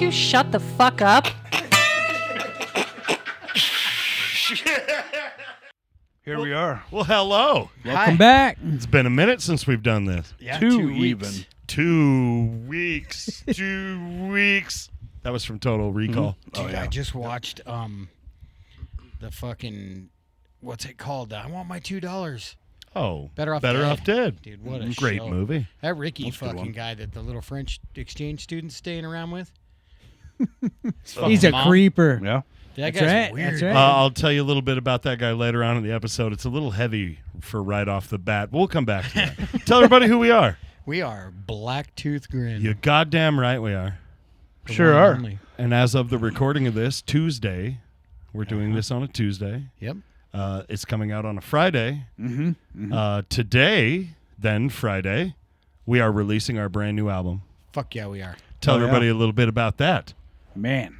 you shut the fuck up? Here we are. Well, hello. Welcome back. It's been a minute since we've done this. Yeah, Two 2 even. weeks. 2 weeks. 2 weeks. That was from Total Recall. Dude, I just watched the fucking, what's it called? I want my $2. Oh, Better Off Dead. Dude, what a Great show. movie. That Ricky That's a good fucking one. guy that the little French exchange student's staying around with. He's a Mom. creeper. Yeah. That That's guy's right, weird. that's right. I'll tell you a little bit about that guy later on in the episode. It's a little heavy for right off the bat. We'll come back to that. Tell everybody who we are. We are Blacktooth Grin. You goddamn right we are. The Sure one are. and only. And as of the recording of this, Tuesday, we're doing this on a Tuesday. Yep. It's coming out on a Friday. Today, then Friday, we are releasing our brand new album. Fuck yeah, we are. Tell Oh, yeah. everybody a little bit about that. Man.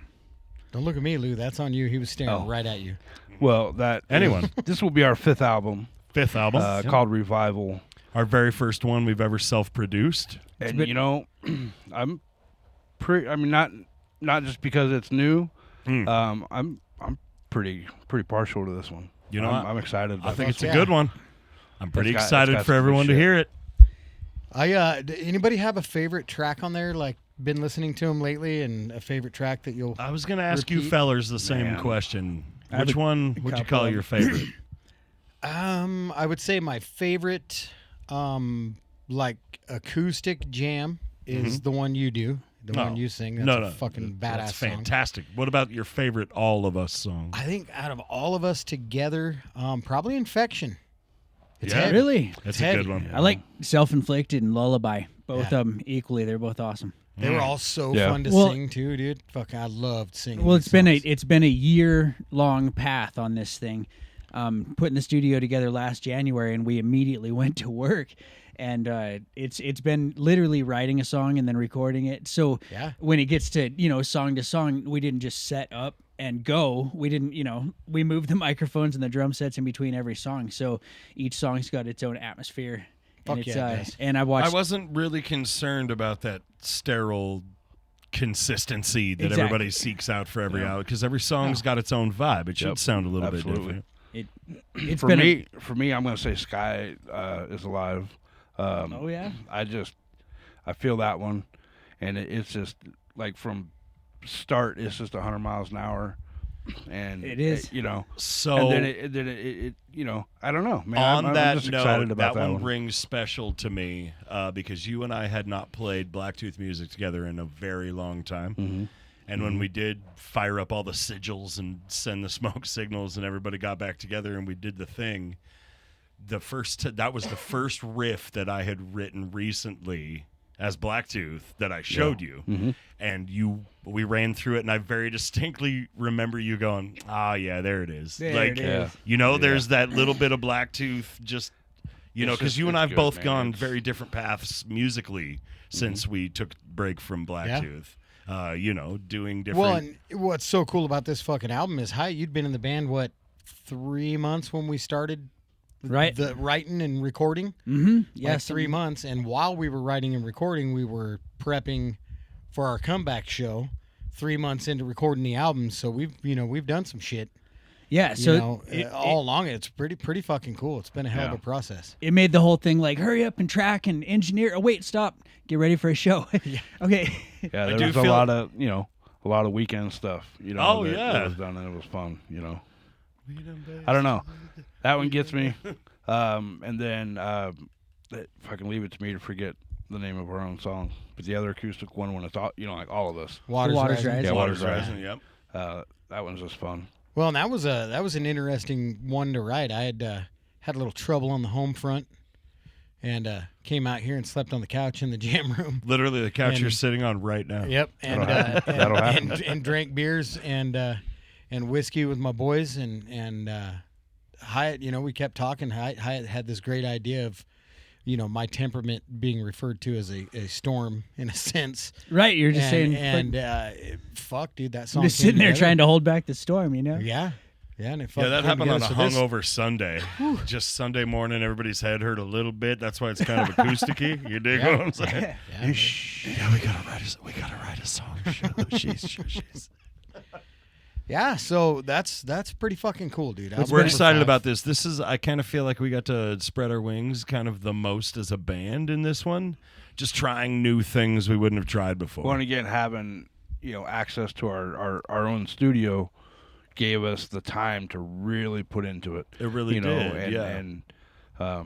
Don't look at me, Lou. That's on you. He was staring Oh. right at you. Well, Anyone. This will be our fifth album, Fifth album. Yep. called Revival. Our very first one we've ever self-produced. And you know, I'm pretty. I mean, not just because it's new. I'm pretty partial to this one. You know, I'm excited. I About think it. it's a good one. I'm pretty It's got excited some for good everyone to shit. hear it. Anybody have a favorite track on there? Like, been listening to him lately, and a favorite track that you'll. I was going to ask you Repeat. fellers the same Man. question. I have Which a one would you couple call of your favorite? I would say my favorite, like acoustic jam is the one you do, the one you sing. That's a fucking badass That's song. fantastic. What about your favorite All of Us song? I think out of all of us together, probably Infection. It's Yeah. heavy. Really? That's It's a good heavy. one. I like Self-Inflicted and Lullaby. Both Yeah. of them equally. They're both awesome. They were all so Yeah. fun to Well- sing too, dude. Fuck, I loved singing. Well, these it's songs. been a year-long path on this thing. Putting the studio together last January, and we immediately went to work. And it's been literally writing a song and then recording it. So Yeah. when it gets to song to song, we didn't just set up and go. We didn't we moved the microphones and the drum sets in between every song. So each song's got its own atmosphere. Fuck and it's, yeah, it does. and I I watched. wasn't really concerned about that sterile consistency that Exactly. everybody seeks out for every album because every song's got its own vibe. It should Yep. sound a little Absolutely. bit different. It's For been me, I'm going to say Sky is Alive. oh yeah. I feel that one, and it's just like from start, it's just 100 miles an hour, and It is. So and then it I don't know, man. on I'm that just excited note, about that one one. rings special to me because you and I had not played Blacktooth music together in a very long time. Mm-hmm. And when we did fire up all the sigils and send the smoke signals and everybody got back together and we did the thing, that was the first riff that I had written recently as Blacktooth that I showed you. Mm-hmm. And we ran through it and I very distinctly remember you going, yeah, there it is. There like, it is. there's that little bit of Blacktooth just, It's because just- you and it's I have good, both man. gone It's- very different paths musically since we took a break from Blacktooth. Doing different. Well, and what's so cool about this fucking album is, you'd been in the band 3 months when we started, Right. The writing and recording. Mm-hmm. Yeah, Yes. 3 months, and while we were writing and recording, we were prepping for our comeback show. 3 months into recording the album, so we've done some shit. Yeah. So All along, it's pretty fucking cool. It's been a hell of Yeah. a process. it made the whole thing like hurry up and track and engineer. Oh wait, stop. Get ready for a show. Okay. Yeah, I there do was feel- a lot of weekend stuff. Oh, that yeah. was done and it was fun. I don't know. That one gets me. And then if I can leave it to me to forget the name of our own song, but the other acoustic one when it's all like all of us. Water's Water's Rising. Rising. Yeah, Water's Water's Rising, yep. That one's just fun. Well, and that was an interesting one to write. I had a little trouble on the home front, and came out here and slept on the couch in the jam room. Literally the couch And- you're sitting on right now. Yep, and That'll happen. and drank beers and whiskey with my boys, and Hyatt. We kept talking. Hyatt had this great idea of, my temperament being referred to as a storm in a sense. Right. You're just saying. and fuck, dude, that song. I'm just sitting there trying to hold back the storm. Yeah, Yeah, and it Yeah, fucking that came happened on a together. So this- hungover Sunday. Just Sunday morning, everybody's head hurt a little bit. That's why it's kind of acousticy. You dig what I'm saying? Yeah, We gotta write a song. Jeez. yeah, so that's pretty fucking cool, dude. Album We're number excited 5. about this. I kind of feel like we got to spread our wings kind of the most as a band in this one. Just trying new things we wouldn't have tried before. Well, and again, having access to our own studio gave us the time to really put into it. It really did, and, yeah. And Well,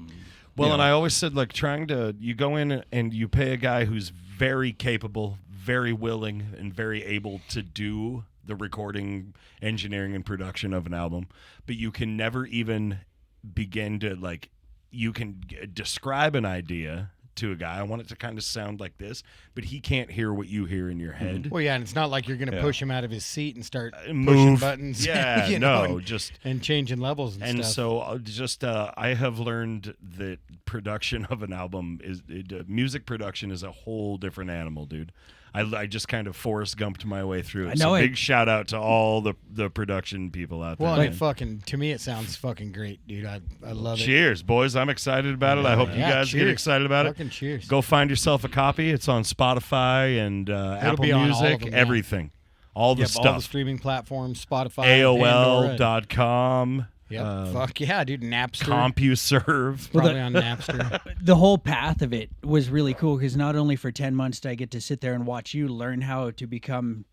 you and know. I always said, like, you go in and you pay a guy who's very capable, very willing, and very able to do the recording, engineering, and production of an album, but you can never even begin to, like, you can describe an idea to a guy. I want it to kind of sound like this, but he can't hear what you hear in your head. Well, yeah, and it's not like you're going to Yeah. push him out of his seat and start pushing Move buttons. Yeah, you know, and changing levels and And stuff. so I have learned that production of an album music production is a whole different animal, dude. I just kind of Forrest Gumped my way through it. I know So it. big shout out to all the production people out there. Well, and man. to me, it sounds fucking great, dude. I love it. Cheers, boys. I'm excited about it. I hope you Yeah, guys get cheers. excited about Fucking it. cheers. Go find yourself a copy. It's on Spotify and Apple be on all of Music, them, yeah. everything. All the Yep, stuff. all the streaming platforms, Spotify, Pandora. AOL.com. Yep. Fuck yeah, dude. Napster. CompuServe. Probably on Napster. The whole path of it was really cool because not only for 10 months did I get to sit there and watch you learn how to become,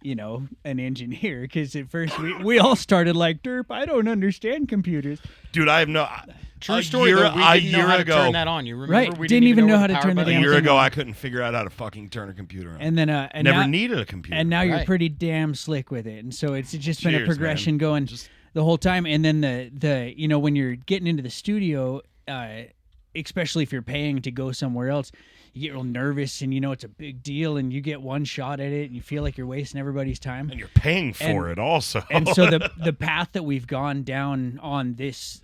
an engineer. Because at first we all started like, derp, I don't understand computers. Dude, I have no. True a story, year, though. We a didn't know year how to ago, turn that on. You remember? Right. We Didn't even know how to the turn the power damn a button- year thing ago, on. I couldn't figure out how to fucking turn a computer on. And then, and Never now, needed a computer. and now you're Right. pretty damn slick with it. And so it's just been a Cheers, progression man. going Just- the whole time. And then the when you're getting into the studio, especially if you're paying to go somewhere else, you get real nervous and it's a big deal and you get one shot at it and you feel like you're wasting everybody's time. and you're paying for And- it also. And so the path that we've gone down on this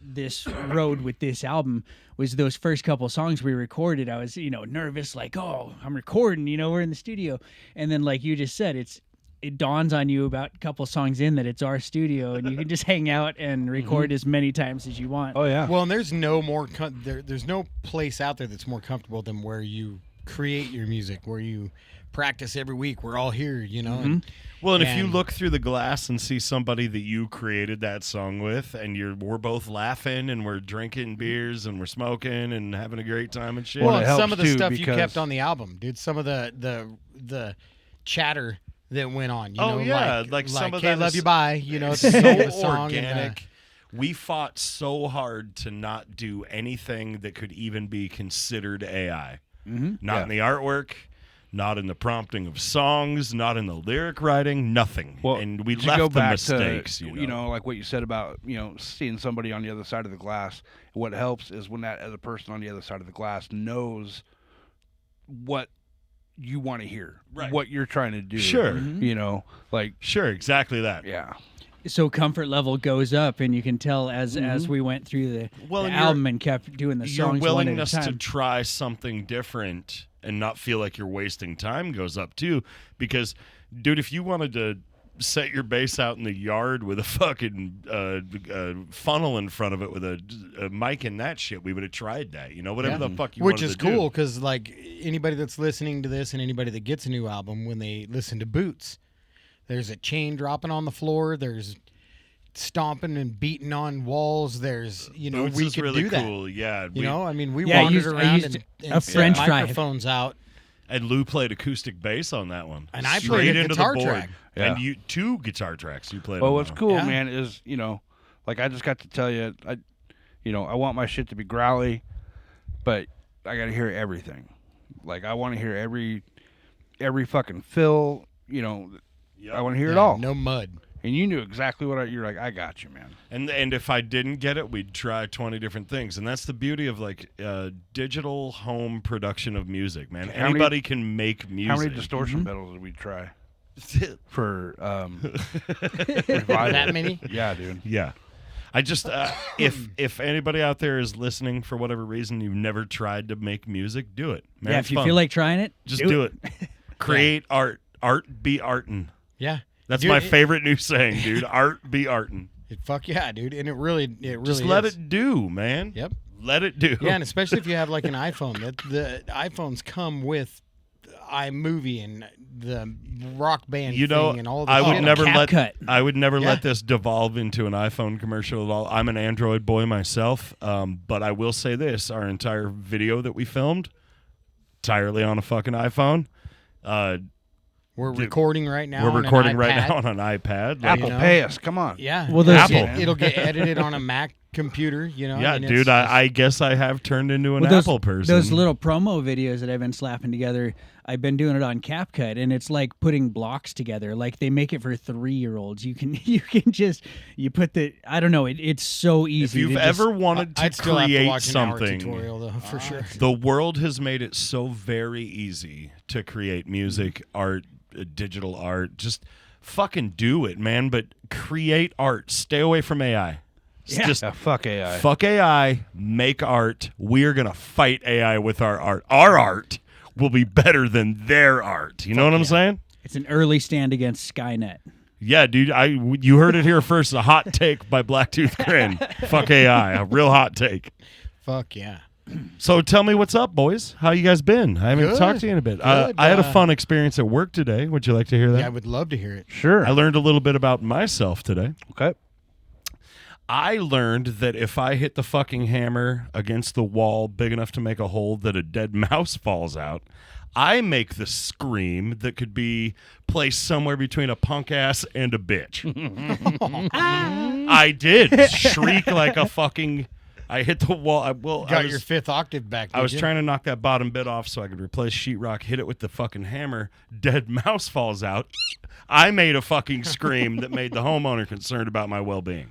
road with this album was those first couple songs we recorded. I was nervous, like, oh, I'm recording, we're in the studio, and then like you just said, it dawns on you about a couple songs in that it's our studio and you can just hang out and record as many times as you want. Oh yeah. Well, and there's no more. There's no place out there that's more comfortable than where you create your music, where you practice every week. We're all here, and well, and if you and- look through the glass and see somebody that you created that song with, and we're both laughing and we're drinking beers and we're smoking and having a great time and shit. Well, Well, it and some helps of the too, stuff you because- kept on the album, dude. Some of the chatter that went on. Oh, yeah, like some of "Hey, that love is you, bye." It's the name of the so song. organic. We fought so hard to not do anything that could even be considered AI. Not in the artwork, not in the prompting of songs, not in the lyric writing, nothing. Well, and we to left go the back mistakes. to, you know? like what you said about seeing somebody on the other side of the glass. What helps is when that other person on the other side of the glass knows what you want to hear, Right. what you're trying to do. Sure. Like Sure, exactly that. yeah. So comfort level goes up, and you can tell as we went through the Well, and album and kept doing the Your songs willingness one at a to time. try something different and not feel like you're wasting time goes up too. Because, dude, if you wanted to set your bass out in the yard with a fucking funnel in front of it with a mic and that shit, we would have tried that. Whatever the fuck you Which wanted is to do. cool because, like, anybody that's listening to this and anybody that gets a new album, when they listen to Boots, there's a chain dropping on the floor. There's stomping and beating on walls. There's, Boots we is could really do that. cool. Yeah, I mean, we Yeah, I wandered used- I around used and a French set fry. microphones out. and Lou played acoustic bass on that one. And I Straight played a into guitar the board. track. Yeah. And you 2 guitar tracks you played. Well, on what's that one. cool, Yeah. man, is like I just got to tell you, I want my shit to be growly, but I got to hear everything. Like I want to hear every fucking fill. Yep. I want to hear it Yeah, all. No mud. And you knew exactly what you're like. I got you, man. And if I didn't get it, we'd try 20 different things. And that's the beauty of like digital home production of music, man. How many- Anybody can make music. How many distortion pedals did we try for revival? That many? Yeah, dude. Yeah. I just if anybody out there is listening for whatever reason you've never tried to make music, do it. Man, Yeah, it's if you fun. feel like trying it, just do it. Create art. Art be artin'. Yeah. That's Dude, my it- favorite new saying, dude. Art be artin'. Fuck yeah, dude. And it really Just let it do, man. Yep. Let it do. Yeah, and especially if you have like an iPhone. The iPhones come with iMovie and the Rock Band thing and all the I would shit. never CapCut. let Yeah. this devolve into an iPhone commercial at all. I'm an Android boy myself, but I will say this: our entire video that we filmed entirely on a fucking iPhone. We're recording right now. We're on recording an right iPad. now on an iPad. Apple know? pay us. Come on. Yeah. Well, there's- it'll get edited on a Mac computer. Yeah, and dude. it's I guess I have turned into an Well, Apple person. Those little promo videos that I've been slapping together, I've been doing it on CapCut, and it's like putting blocks together. Like they make it for 3-year-olds. You can put the I don't know. It's so easy. if you've to just- ever wanted to I'd still have to create watch an hour something, tutorial though, for sure. the world has made it so very easy to create music, art, digital art. Just fucking do it, man. But create art. Stay away from AI. Yeah. Just Yeah, fuck AI. fuck AI. Make art. We are gonna fight AI with our art. Our art will be better than their art. You know what I'm saying? It's an early stand against Skynet. Yeah, dude. You heard it here first. A hot take by Blacktooth Grin. Fuck AI. A real hot take. Fuck yeah. So tell me what's up, boys. How you guys been? I haven't Good. talked to you in a bit. Good. I had a fun experience at work today. Would you like to hear that? Yeah, I would love to hear it. Sure. I learned a little bit about myself today. Okay. I learned that if I hit the fucking hammer against the wall big enough to make a hole that a dead mouse falls out, I make the scream that could be placed somewhere between a punk ass and a bitch. I did shriek like a fucking. I hit the wall. I Got your fifth octave back. I was did you? trying to knock that bottom bit off so I could replace sheetrock, hit it with the fucking hammer, dead mouse falls out. I made a fucking scream that made the homeowner concerned about my well-being.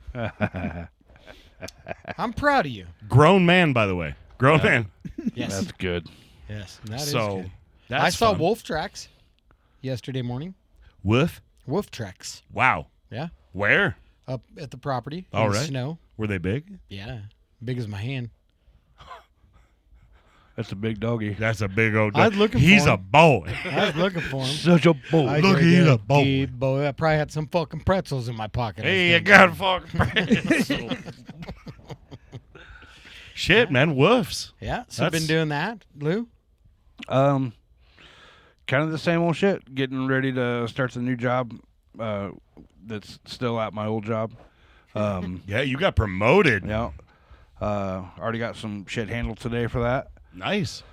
I'm proud of you. Grown man, by the way. Grown man. Yes. That's good. Yes. That is So good. that's I saw fun. wolf tracks yesterday morning. Wolf? Wolf tracks. Wow. Yeah. Where? Up at the property. All in the right. snow. Were they big? Yeah. Big as my hand. That's a big doggy. That's a big old I was looking for He's him. a boy. I was looking for him. Such a bull. I Look, said, he's "Yeah, a boy." dude, boy. I probably had some fucking pretzels in my pocket. Hey, you got fucking Shit, man. Wolves. Yeah. So you've been That's- doing that, Lou? Kind of the same old shit. Getting ready to start the new job. That's still at my old job. Yeah, you got promoted. Yeah. Already got some shit handled today for that. Nice.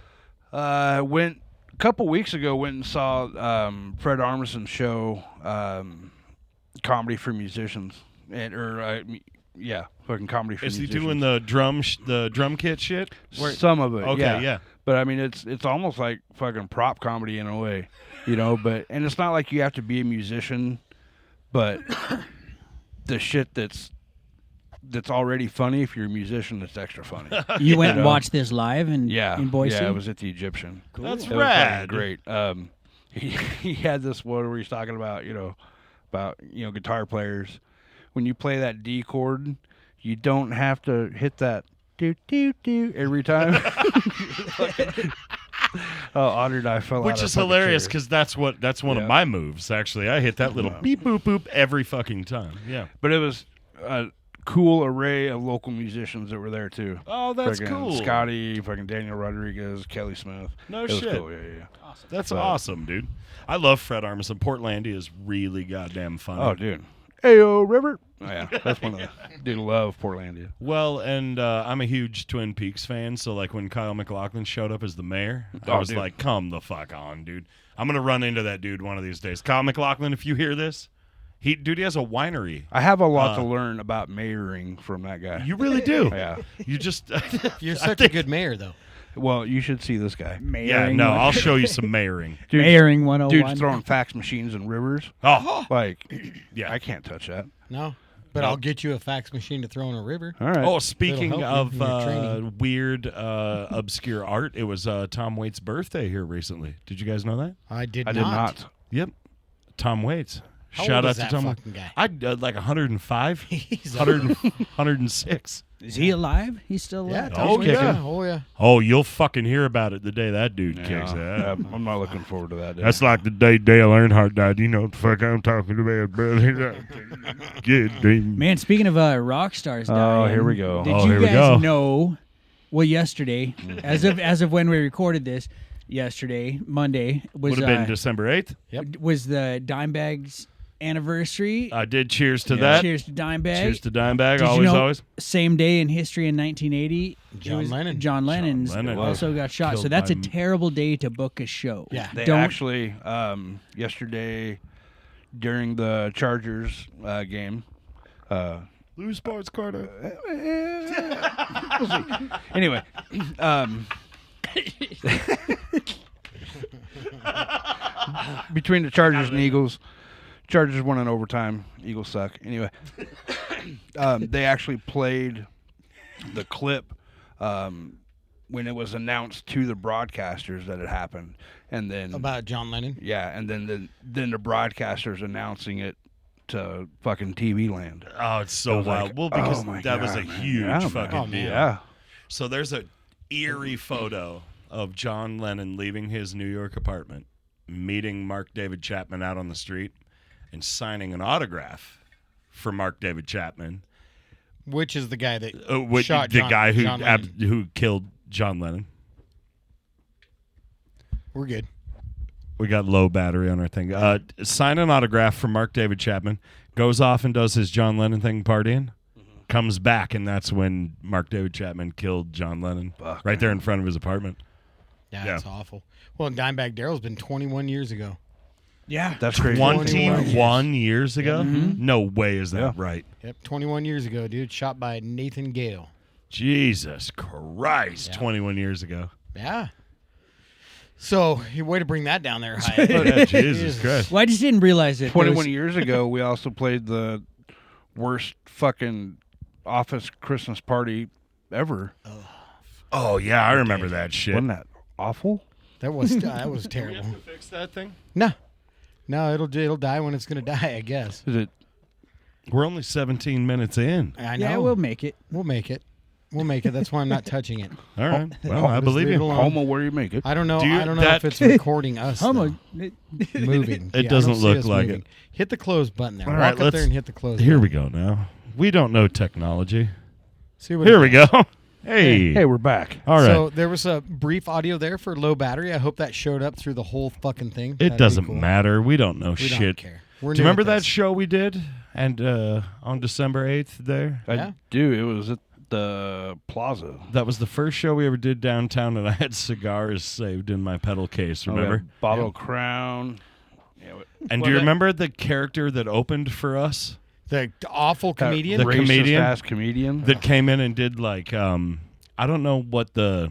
Went a couple weeks ago. Went and saw Fred Armisen's show, Comedy for Musicians, fucking comedy for Is he musicians. doing the drum kit shit? Some of it? Okay, yeah. But I mean, it's almost like fucking prop comedy in a way, you know. But and it's not like you have to be a musician, but the shit that's already funny. If you're a musician, it's extra funny. You went and know? watched this live in Boise? Yeah, it was at the Egyptian. That's It was fucking rad. great. He had this one where he's talking about guitar players. When you play that D chord, you don't have to hit that do do do every time. Audrey and I fell out Which of is fucking hilarious chairs. because that's one of Yeah. my moves. Actually, I hit that little beep boop boop every fucking time. Yeah. But it was a cool array of local musicians that were there too. Oh, that's Fucking cool. Scotty, fucking Daniel Rodriguez, Kelly Smith. No It was shit. cool. Yeah. That's So- awesome, dude. I love Fred Armisen. Portlandia is really goddamn funny. Oh, dude. Ayo, River. Oh, yeah, that's one of the. Dude, love Portlandia. Well, and I'm a huge Twin Peaks fan, so like when Kyle MacLachlan showed up as the mayor, I Oh, was dude. like, come the fuck on, dude. I'm gonna run into that dude one of these days. Kyle MacLachlan, if you hear this, he has a winery. I have a lot to learn about mayoring from that guy. You really do. Yeah. You just You're I such a think- good mayor, though. Well, you should see this guy. Yeah, no, I'll show you some mayoring. Dude, Mayoring 101. Dude's throwing fax machines in rivers. Oh, Like, yeah. I can't touch that. No. But No. I'll get you a fax machine to throw in a river. All right. Oh, speaking It'll help of you in your training. weird, obscure art, it was Tom Waits' birthday here recently. Did you guys know that? I did I did not. Yep. Tom Waits. How Shout old out is to that Tom. fucking guy? I like 105, He's 106. Is he alive? He's still Yeah, alive. Oh, Tom, yeah. Oh yeah. Oh, you'll fucking hear about it the day that dude Yeah, kicks ass. I'm not looking forward to that day. That's like the day Dale Earnhardt died. You know what the fuck I'm talking about, brother. Good damn. Man, speaking of rock stars Oh, dying, here we go. Did Oh, you here we guys go. know? Well, yesterday, as of when we recorded this, yesterday, Monday was Would have been December 8th. was the Dimebags anniversary. I did cheers to Yeah. that. Cheers to Dimebag. Cheers to Dimebag. Did you Always, know- always. Same day in history in 1980, John Lennon. John Lennon's Lennon also got shot. killed So that's a by- terrible day to book a show. Yeah. They Don't actually yesterday during the Chargers game. Lose sports Carter. Anyway, between the Chargers and Eagles, Chargers won in overtime. Eagles suck. Anyway, they actually played the clip when it was announced to the broadcasters that it happened, and then About John Lennon. yeah, and then the broadcasters announcing it to fucking TV land. Oh, it's so I was wild. like, Well, because oh my that was God, a man. huge Yeah, man. fucking Oh, man. deal. Yeah. So there's a eerie photo of John Lennon leaving his New York apartment, meeting Mark David Chapman out on the street, and signing an autograph for Mark David Chapman, Which is the guy that the shot John, guy who John Lennon. who killed John Lennon. We're good. We got low battery on our thing. Sign an autograph for Mark David Chapman. Goes off and does his John Lennon thing partying. Comes back, and that's when Mark David Chapman killed John Lennon. Fuck. Right there in front of his apartment. Yeah, Yeah. that's awful. Well, Dimebag Darrell's been 21 years ago. Yeah. That's crazy. 21 years ago? Mm-hmm. No way is that Yeah. right. Yep, 21 years ago, dude. Shot by Nathan Gale. Jesus Christ. Yeah. 21 years ago. Yeah. So, way to bring that down there, Hyatt. Yeah, Jesus Christ. Well, I just didn't realize it. 21 years ago, we also played the worst fucking office Christmas party ever. Oh, yeah, I remember that shit. Wasn't that awful? That was terrible. fix that thing? No, it'll die when it's gonna die, I guess. Is it? We're only 17 minutes in. I know. Yeah, we'll make it. We'll make it. We'll make it. That's why I'm not touching it. All right. Well, I Just believe leave it you. alone. Homo where you make it. I don't know. Do you- I don't know that- if it's recording us. Homo. though. Moving. It Yeah, I doesn't don't see look us like moving. it. Hit the close button there. All Walk right, up let's- there and hit the close. Here button. we go now. We don't know technology. See what Here it we does. go. Hey. Hey, we're back. All right. So there was a brief audio there for low battery. I hope that showed up through the whole fucking thing. it That'd be doesn't cool. matter. We don't know We shit. don't care. We're Do you new remember at that this. show we did and on December 8th there? Yeah. I do. It was at the Plaza. That was the first show we ever did downtown, and I had cigars saved in my pedal case, Oh, we remember? had Bottle Crown. Yeah, And well, do you that- remember the character that opened for us? The awful that comedian. The racist comedian? ass comedian. That came in and did like, I don't know what the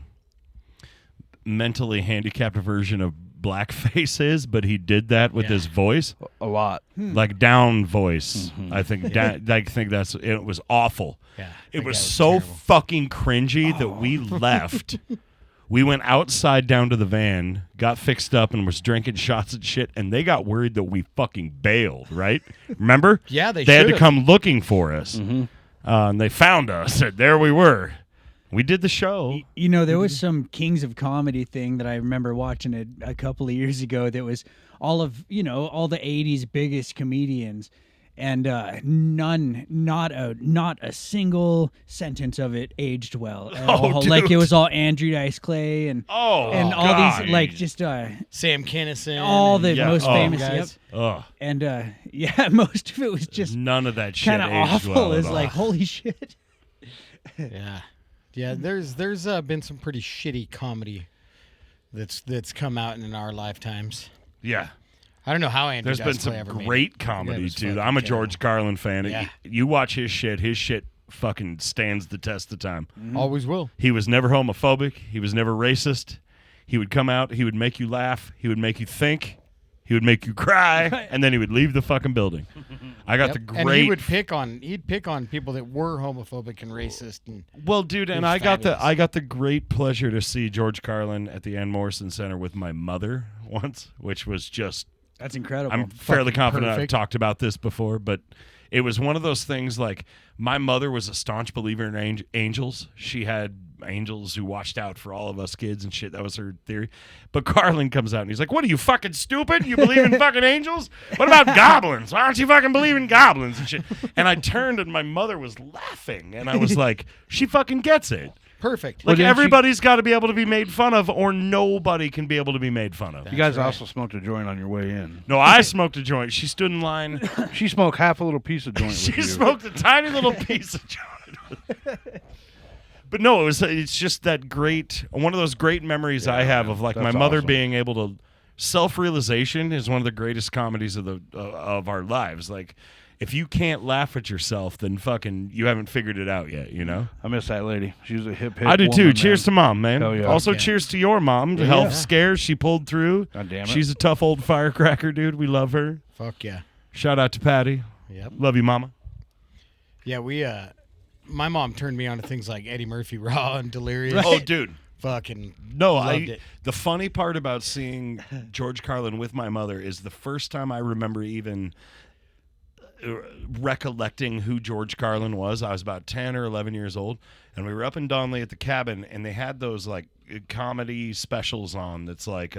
mentally handicapped version of blackface is, but he did that with Yeah. his voice. a lot. Like down voice. I think I think that's it was awful. Yeah, It that was guy so terrible. fucking cringy that we left. We went outside down to the van, got fixed up, and was drinking shots and shit. And they got worried that we fucking bailed. Right? Remember? Yeah, they had to should've. come looking for us, and they found us. And there we were. We did the show. You know, there was some Kings of Comedy thing that I remember watching a couple of years ago that was all of, all the 80s biggest comedians. And not a single sentence of it aged well at all. Like it dude. was all Andrew Dice Clay and all God. these like just Sam Kinison. all the Yeah, most oh. famous. guys. Yep. Ugh. And yeah, most of it was just None of that shit kind of aged awful. well at It's all. like holy shit. Yeah. There's been some pretty shitty comedy that's come out in our lifetimes. Yeah. I don't know how Andrew There's been Dice Clay some ever made great it. comedy It was too. fucking I'm a terrible. George Carlin fan. Yeah. You watch his shit fucking stands the test of time. Always will. He was never homophobic. He was never racist. He would come out, he would make you laugh, he would make you think, he would make you cry, and then he would leave the fucking building. I got the Yep. great And he'd pick on people that were homophobic and racist and Well, dude, and was I got fabulous. I got the great pleasure to see George Carlin at the Ann Morrison Center with my mother once, which was just That's incredible. I'm fairly Fucking confident perfect. I've talked about this before, but it was one of those things like my mother was a staunch believer in angels. She had angels who watched out for all of us kids and shit. That was her theory. But Carlin comes out and he's like, what are you, fucking stupid? You believe in fucking angels? What about goblins? Why don't you fucking believe in goblins and shit? And I turned and my mother was laughing. And I was like, she fucking gets it. Perfect. Like, didn't she- everybody's got to be able to be made fun of, or nobody can be able to be made fun of. You guys right. also smoked a joint on your way in. No, I smoked a joint. She stood in line. She smoked half a little piece of joint with She you. smoked a tiny little piece of joint. But no, it's just that great, one of those great memories I have of like that's my mother awesome. being able to, self-realization is one of the greatest comedies of our lives. Like, if you can't laugh at yourself, then fucking you haven't figured it out yet, you know? I miss that lady. She was a hip I do too. woman, Cheers to man. mom, man. Hell yeah. Also, Yeah. cheers to your mom. Yeah. Health scares. She pulled through. God damn it. She's a tough old firecracker, dude. We love her. Fuck yeah. Shout out to Patty. Yep. Love you, mama. Yeah, my mom turned me on to things like Eddie Murphy Raw and Delirious. Oh, dude. Fucking No, loved it. The funny part about seeing George Carlin with my mother is the first time I remember even recollecting who George Carlin was. I was about 10 or 11 years old, and we were up in Donley at the cabin, and they had those like comedy specials on. That's like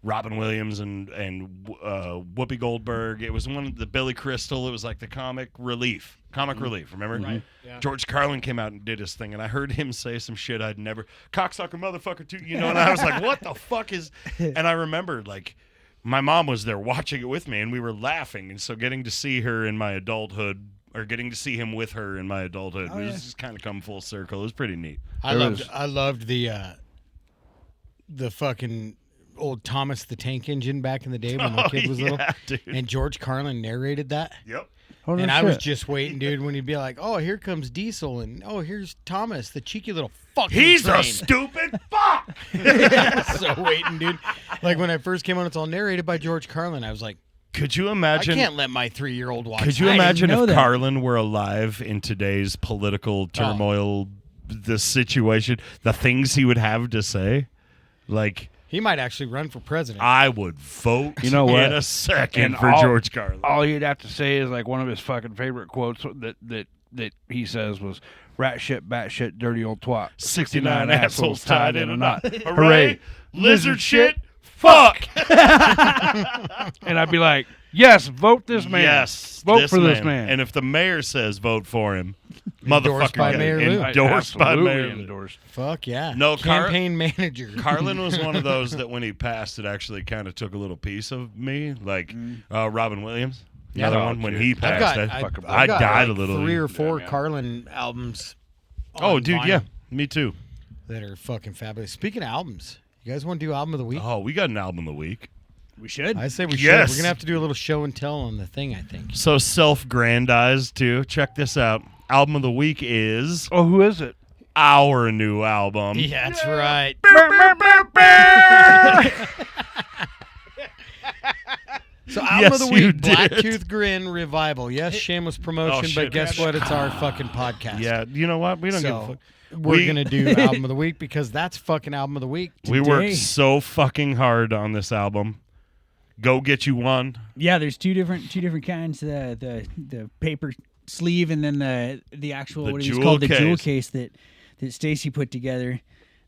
Robin Williams and Whoopi Goldberg. It was one of the Billy Crystal. It was like the comic relief. Remember? Right. Yeah. George Carlin came out and did his thing, and I heard him say some shit I'd never, cocksucker motherfucker too, you know, and I was like, what the fuck is, and I remember like my mom was there watching it with me, and we were laughing, and so getting to see her in my adulthood, or getting to see him with her in my adulthood, it was just kind of come full circle. It was pretty neat. I There loved was- I loved the fucking old Thomas the Tank Engine back in the day when my kid was little. Dude. And George Carlin narrated that. Yep. Oh, no And I was shit. just waiting, dude, when he'd be like, "Oh, here comes Diesel," and "Oh, here's Thomas, the cheeky little fucking He's train." a stupid fuck. So waiting, dude. Like when I first came on, it's all narrated by George Carlin. I was like, Could you I imagine? can't let my 3-year-old watch. Could you that. imagine know if that. Carlin were alive in today's political turmoil, the situation, the things he would have to say? Like, He might actually run for president. I would vote You know what? in a second And for all- George Carlin. All he'd have to say is like one of his fucking favorite quotes that he says was "rat shit, bat shit, dirty old twat, 69 assholes tied in a knot. Hooray, Hooray, lizard shit, fuck. And I'd be like, yes, vote this man. Yes, vote for this man. And if the mayor says vote for him, Endorsed motherfucker, by get Mayor it. Lou. Endorsed by Absolutely Mayor Lou. endorsed. Fuck yeah. No, campaign manager. Carlin was one of those that when he passed, it actually kind of took a little piece of me, like Robin Williams. Yeah. Another Oh, one when dude. he I've passed. got, I got died like a little. 3 or 4 man. Carlin albums. Oh, on dude, vinyl yeah, me too. that are fucking fabulous. Speaking of albums, you guys want to do album of the week? Oh, we got an album of the week. We should. I say we should. Yes. We're gonna have to do a little show and tell on the thing. I think. So self-grandized too. Check this out. Album of the week is Oh, who is it? our new album. Yeah, that's right. So album Yes, of the you week, did. Blacktooth Grin Revival. Yes, shameless promotion, but shit. guess what? It's our fucking podcast. Yeah, you know what? We don't give a So fuck. we're We- gonna do album of the week because that's fucking album of the week. We Today. worked so fucking hard on this album. Go get you one. Yeah, there's two different kinds. The paper sleeve and then the actual The what is jewel called the jewel case. case that Stacy put together.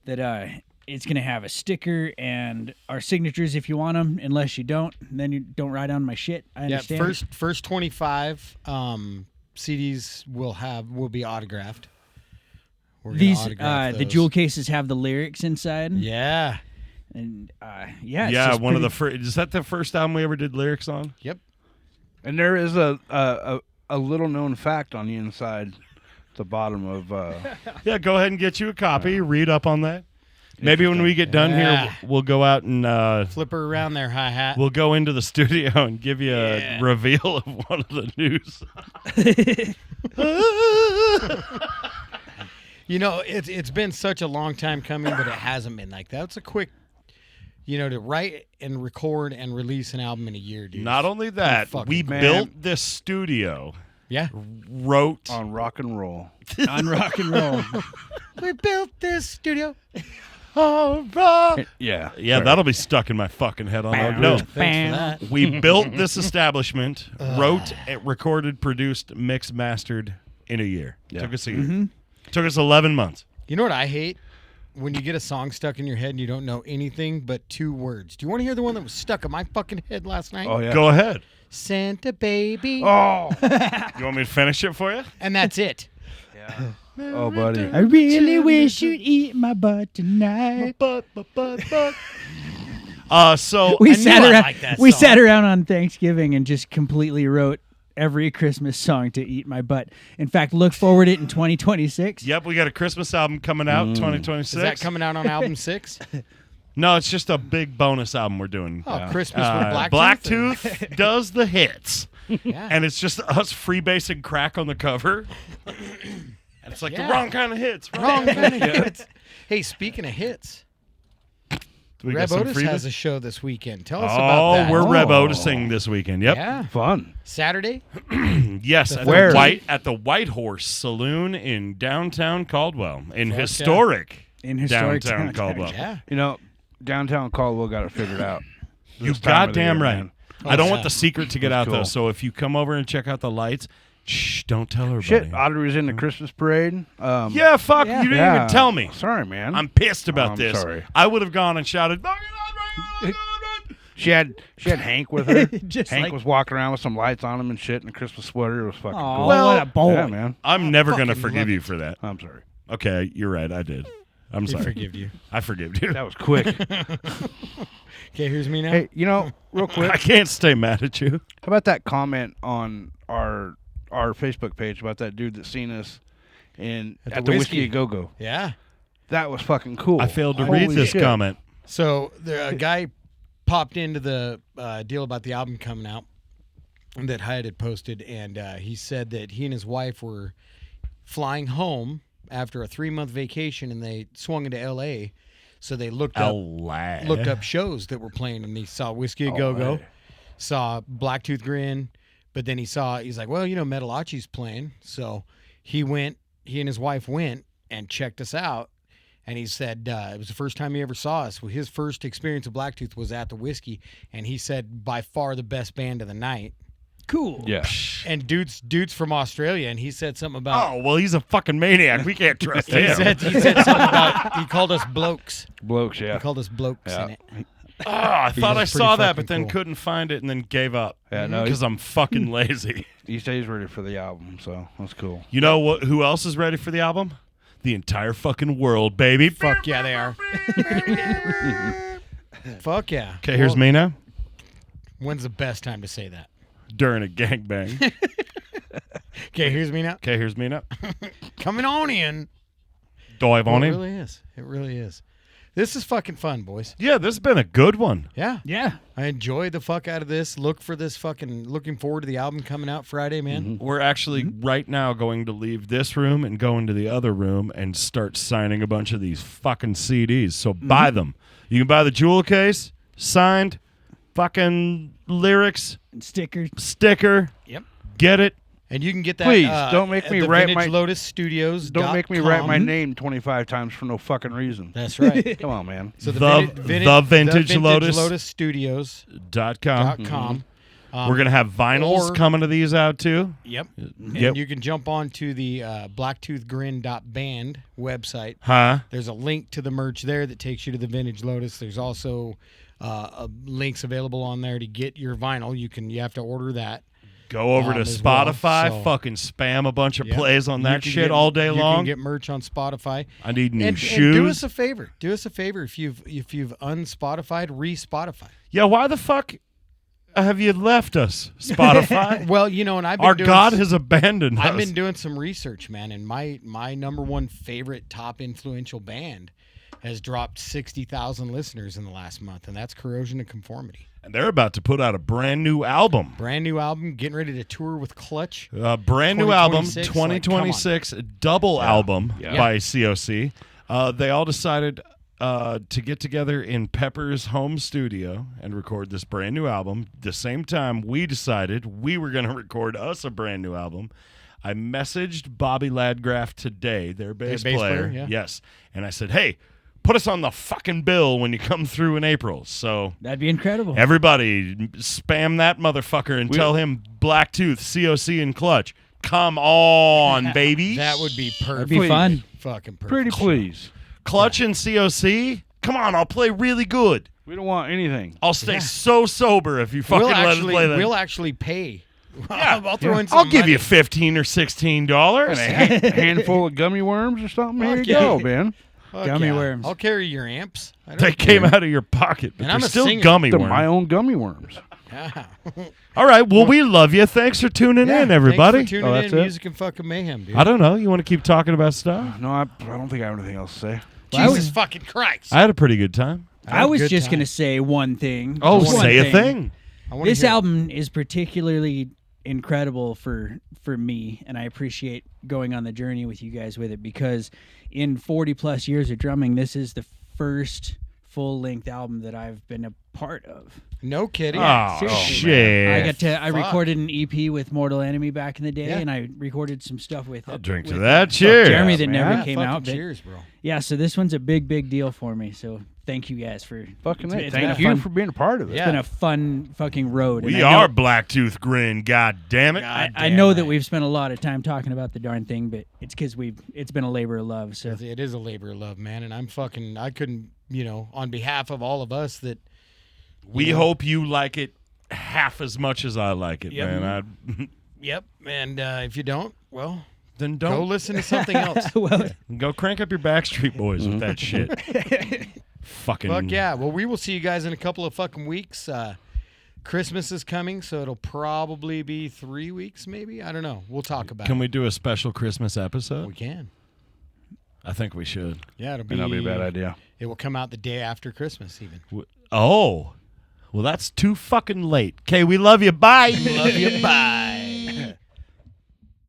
That it's gonna have a sticker and our signatures if you want them. Unless you don't, then you don't write on my shit. I Yeah, understand. first 25 CDs will be autographed. We're gonna These autograph the those. jewel cases have the lyrics inside. Yeah. And yeah, it's Yeah, just one of pretty- the first. Is that the first album we ever did lyrics on? Yep. And there is a little known fact on the inside, at the bottom of. Yeah, go ahead and get you a copy. Read up on that. Maybe when we get done Yeah. here, we'll go out and Flip her around there, hi hat. we'll go into the studio and give you a reveal of one of the news. You know, it's been such a long time coming, but it hasn't been like that. It's a quick, to write and record and release an album in a year, dude. Not only that, fucking we man. built this studio, Yeah. wrote. on rock and roll. on rock and roll. We built this studio. All right. Yeah. Yeah, sorry. that'll be stuck in my fucking head. No, Thanks for that. we built this establishment, wrote, recorded, produced, mixed, mastered in a year. Yeah. Took us a year. Took us 11 months. You know what I hate? When you get a song stuck in your head and you don't know anything but 2 words. Do you want to hear the one that was stuck in my fucking head last night? Oh yeah. Go ahead. Santa baby. Oh. You want me to finish it for you? And that's it. Oh, buddy. I really wish you'd eat my butt tonight. So We I sat knew I around. liked that We song. sat around on Thanksgiving and just completely wrote every Christmas song to eat my butt. In fact, look forward it in 2026. Yep, we got a Christmas album coming out, 2026. Is that coming out on album 6? No, it's just a big bonus album we're doing. Oh, Christmas with Blacktooth? Blacktooth does the hits. Yeah. And it's just us freebasing crack on the cover. And it's like Yeah. the wrong kind of hits. Wrong kind of hits. Hey, speaking of hits, Do we got Reb some Otis freebase? has a show this weekend. Tell us about that. We're Reb Oh. Otising this weekend. Yep. Yeah. Fun. Saturday? Yes, at Where? the White Horse Saloon in downtown Caldwell, in Fuck yeah. historic In historic downtown downtown. Caldwell. Yeah. You know, downtown Caldwell got it figured out. You This time of the goddamn year, right. man. I don't yeah. want the secret to get That's out though. cool. So if you come over and check out the lights, shh, don't tell everybody. Shit, Audrey was in the Christmas parade. Yeah, fuck. Yeah. You didn't even tell me. Sorry, man. I'm pissed about I'm this. sorry. I would have gone and shouted, "Fucking Audrey!" She had Hank with her. Just Hank like- was walking around with some lights on him and shit in a Christmas sweater. It was fucking Aw, cool. Well, what a boy. Yeah, man. I'm never fucking gonna forgive love you it. for that. I'm sorry. Okay, you're right. I did. I'm I sorry. forgive you. I forgive you. That was quick. Okay, here's me now. Hey, you know, real quick, I can't stay mad at you. how about that comment on our Facebook page about that dude that seen us at the Whiskey A Go Go? Yeah. That was fucking cool. I failed to Holy read this shit. comment. So a guy popped into the deal about the album coming out that Hyatt had posted, and he said that he and his wife were flying home after a 3-month vacation, and they swung into L.A., so they looked up shows that were playing, and he saw Whiskey A Go Go, saw Blacktooth Grin, but then he's like, well, you know, Metalachi's playing, so he and his wife went and checked us out. And he said it was the first time he ever saw us. Well, his first experience of Blacktooth was at the Whiskey, and he said by far the best band of the night. Cool. Yeah. And dude's from Australia, and he said something about. Oh well, he's a fucking maniac. We can't trust He him. said something about. He called us blokes. Blokes, He yeah. called us blokes Yeah. in it. Oh, I thought I was saw pretty that, fucking but then cool. couldn't find it, and then gave up. Yeah, no, because I'm fucking lazy. He stays ready for the album, so that's cool. You know what? Who else is ready for the album? The entire fucking world, baby. Fuck yeah, they are. Fuck yeah. Okay, here's Well, me now. When's the best time to say that? During a gangbang. Okay, here's me now. Okay, here's me now. Coming on in. Do I have on It him? really is. It really is. This is fucking fun, boys. Yeah, this has been a good one. Yeah. Yeah. I enjoy the fuck out of this. Looking forward to the album coming out Friday, man. We're actually right now going to leave this room and go into the other room and start signing a bunch of these fucking CDs. So buy them. You can buy the jewel case, signed, fucking lyrics, Stickers. sticker. Yep. Get it. And you can get that. Please, don't make at me the write Vintage my- Lotus Studios. Don't make me write my name 25 times for no fucking reason. That's right. Come on, man. So The Vintage Lotus- Lotus Studios .com. .com. We're going to have vinyls or- coming to these out too. Yep. Yep. And you can jump on to the blacktoothgrin.band website. Huh? There's a link to the merch there that takes you to the Vintage Lotus. There's also links available on there to get your vinyl. You have to order that. Go over to as well, Spotify, so- fucking spam a bunch of Yep. plays on You that can shit get- all day You long. can get merch on Spotify. I need new And shoes. do us a favor. Do us a favor if you've unspotified, re-Spotify. Yeah, why the fuck have you left us, Spotify? Well, you know, and I've been Our doing God has abandoned us. I've been doing some research, man, and my number one favorite top influential band has dropped 60,000 listeners in the last month, and that's Corrosion of Conformity. And they're about to put out a brand new album. Brand new album, getting ready to tour with Clutch. Brand new album, 2026, 2026 double album Yeah. by COC. They all decided to get together in Pepper's home studio and record this brand new album. The same time we decided we were going to record us a brand new album. I messaged Bobby Ladgraf today, their bass bass player. player, yeah. Yes. And I said, hey, put us on the fucking bill when you come through in April. So That'd be incredible. everybody, spam that motherfucker and tell him Blacktooth, COC, and Clutch. Come on, baby. That would be perfect. That'd be fun. Fucking perfect. Pretty please. Clutch and COC. Come on, I'll play really good. We don't want anything. I'll stay so sober if you fucking let us play that. We'll actually pay. Yeah. I'll throw in some I'll give money. you $15 or $16. And a handful of gummy worms or something. Here Fuck you yeah. go, Ben. Fuck Gummy worms. I'll carry your amps. I don't They care. came out of your pocket, but And they're I'm a still singer. gummy They're worms. my own gummy worms. Yeah. All right, well, we love you. Thanks for tuning in, everybody. Thanks for tuning Oh, that's in. it? Music and fucking mayhem, dude. I don't know. You want to keep talking about stuff? No, I don't think I have anything else to say. Jesus fucking Christ. I had a pretty good time. I was Good just time. gonna say one thing. Oh, Just one say a thing. I wanna This hear it. album is particularly incredible for me, and I appreciate going on the journey with you guys with it, because in 40 plus years of drumming, this is the first full-length album that I've been a part of. No kidding. Oh, seriously, shit. I Fuck. recorded an EP with Mortal Enemy back in the day, Yeah. and I recorded some stuff with I'll drink to with, that. Cheers. Jeremy that man. never Yeah, came fucking out. But cheers, bro. yeah, so this one's a big deal for me. So thank you guys for Fucking it's it. been a Thank you fun- for being a part of it. Yeah. It's been a fun fucking road. and We I know- are Blacktooth Grin. God damn it. I know that we've spent a lot of time talking about the darn thing, but it's because it's been a labor of love. So It is a labor of love, man, and I couldn't, on behalf of all of us that We hope you like it half as much as I like it, Yep. man. Yep, and if you don't, well, Then go don't listen to something else. well, go crank up your Backstreet Boys with that shit. Fucking Fuck yeah. Well, we will see you guys in a couple of fucking weeks. Christmas is coming, so it'll probably be 3 weeks, maybe. I don't know. We'll talk about Can it. we do a special Christmas episode? We can. I think we should. Yeah, it'll May not be a bad idea. It will come out the day after Christmas, even. Oh, well, that's too fucking late. Okay, we love you. Bye. Love you. Bye.